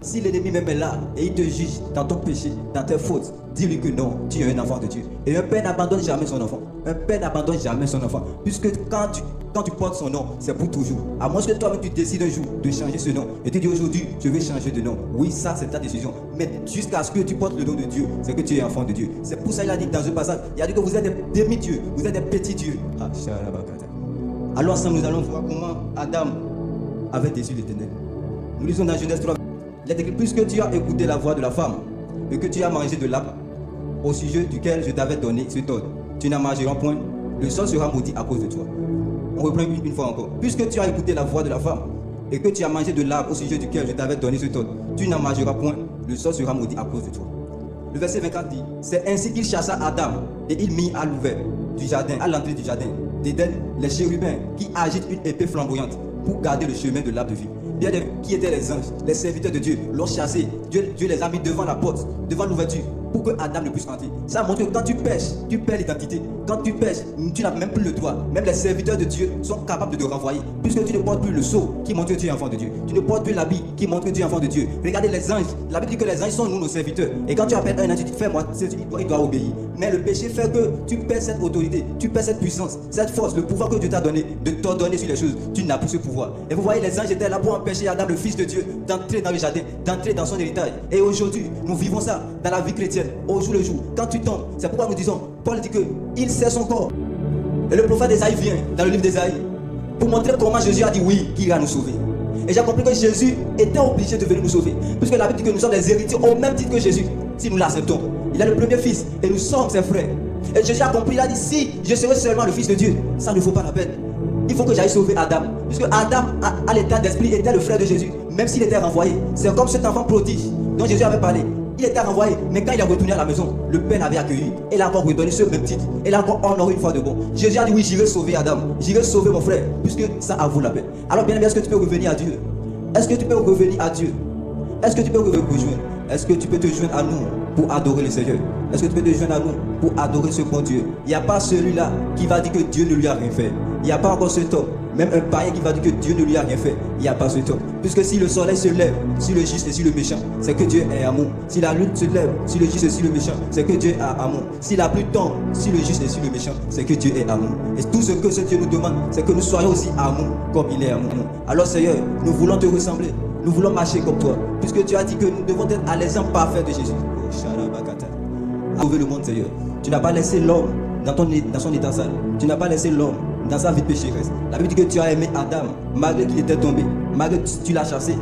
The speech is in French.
Si l'ennemi même est là et il te juge dans ton péché, dans tes fautes, dis-lui que non, tu es un enfant de Dieu. Et un père n'abandonne jamais son enfant. Un père n'abandonne jamais son enfant. Puisque quand tu portes son nom, c'est pour toujours. À moins que toi-même tu décides un jour de changer ce nom. Et tu dis aujourd'hui, je vais changer de nom. Oui, ça c'est ta décision. Mais jusqu'à ce que tu portes le nom de Dieu, c'est que tu es enfant de Dieu. C'est pour ça qu'il a dit dans ce passage, il a dit que vous êtes des demi-dieux, vous êtes des petits dieux. Alors ensemble, nous allons voir comment Adam avait déçu l'Éternel. Nous lisons dans Genèse 3. Il est écrit, puisque tu as écouté la voix de la femme et que tu as mangé de l'arbre au sujet duquel je t'avais donné cet ordre, tu n'en mangeras point, le sol sera maudit à cause de toi. On reprend une fois encore. Puisque tu as écouté la voix de la femme et que tu as mangé de l'arbre au sujet duquel je t'avais donné cet ordre, tu n'en mangeras point, le sol sera maudit à cause de toi. Le verset 24 dit, c'est ainsi qu'il chassa Adam et il mit à l'ouvert du jardin, à l'entrée du jardin, d'Éden, les chérubins qui agitent une épée flamboyante pour garder le chemin de l'arbre de vie. Bien qui étaient les anges, les serviteurs de Dieu, l'ont chassé. Dieu les a mis devant la porte, devant l'ouverture, pour que Adam ne puisse entrer. Ça montre que quand tu pèches, tu perds l'identité. Quand tu pèches, tu n'as même plus le droit. Même les serviteurs de Dieu sont capables de te renvoyer, puisque tu ne portes plus le sceau qui montre que tu es enfant de Dieu. Tu ne portes plus l'habit qui montre que tu es enfant de Dieu. Regardez les anges. La Bible dit que les anges sont nous, nos serviteurs. Et quand tu appelles un ange, tu dis fais-moi, il doit obéir. Mais le péché fait que tu perds cette autorité, tu perds cette puissance, cette force, le pouvoir que Dieu t'a donné de t'ordonner sur les choses. Tu n'as plus ce pouvoir. Et vous voyez, les anges étaient là pour empêcher Adam, le fils de Dieu, d'entrer dans le jardin, d'entrer dans son héritage. Et aujourd'hui, nous vivons ça dans la vie chrétienne, au jour le jour. Quand tu tombes, c'est pourquoi nous disons, Paul dit que il sait son corps. Et le prophète Ésaïe vient dans le livre d'Ésaïe pour montrer comment Jésus a dit oui, qu'il ira nous sauver. Et j'ai compris que Jésus était obligé de venir nous sauver. Puisque la Bible dit que nous sommes des héritiers au même titre que Jésus, si nous l'acceptons. Il est le premier fils et nous sommes ses frères. Et Jésus a compris, il a dit, si je serai seulement le fils de Dieu, ça ne vaut pas la peine. Il faut que j'aille sauver Adam. Puisque Adam, à l'état d'esprit, était le frère de Jésus, même s'il était renvoyé. C'est comme cet enfant prodige dont Jésus avait parlé. Il était renvoyé, mais quand il est retourné à la maison, le Père l'avait accueilli. Et il a encore redonné ce même titre. Et il a encore honoré une fois de bon. Jésus a dit, oui, j'irai sauver Adam. J'irai sauver mon frère, puisque ça a vaut la peine. Alors bien aimé, est-ce que tu peux revenir à Dieu? Est-ce que tu peux revenir à Dieu? Est-ce que tu peux rejoindre? Est-ce que tu peux te joindre à nous pour adorer le Seigneur? Est-ce que tu peux te joindre à nous pour adorer ce bon Dieu? Il n'y a pas celui-là qui va dire que Dieu ne lui a rien fait. Il n'y a pas encore cet homme, même un païen qui va dire que Dieu ne lui a rien fait. Il n'y a pas cet homme. Puisque si le soleil se lève sur le juste et sur le méchant, c'est que Dieu est amour. Si la lune se lève sur le juste et sur le méchant, c'est que Dieu est amour. Si la pluie tombe sur le juste et sur le méchant, c'est que Dieu est amour. Et tout ce que ce Dieu nous demande, c'est que nous soyons aussi amour comme il est amour. Alors Seigneur, nous voulons te ressembler. Nous voulons marcher comme toi, puisque tu as dit que nous devons être à l'exemple parfait de Jésus. Sauver le monde, Seigneur. Tu n'as pas laissé l'homme dans son état sale. Tu n'as pas laissé l'homme dans sa vie pécheresse. La Bible dit que tu as aimé Adam, malgré qu'il était tombé, malgré que tu l'as chassé.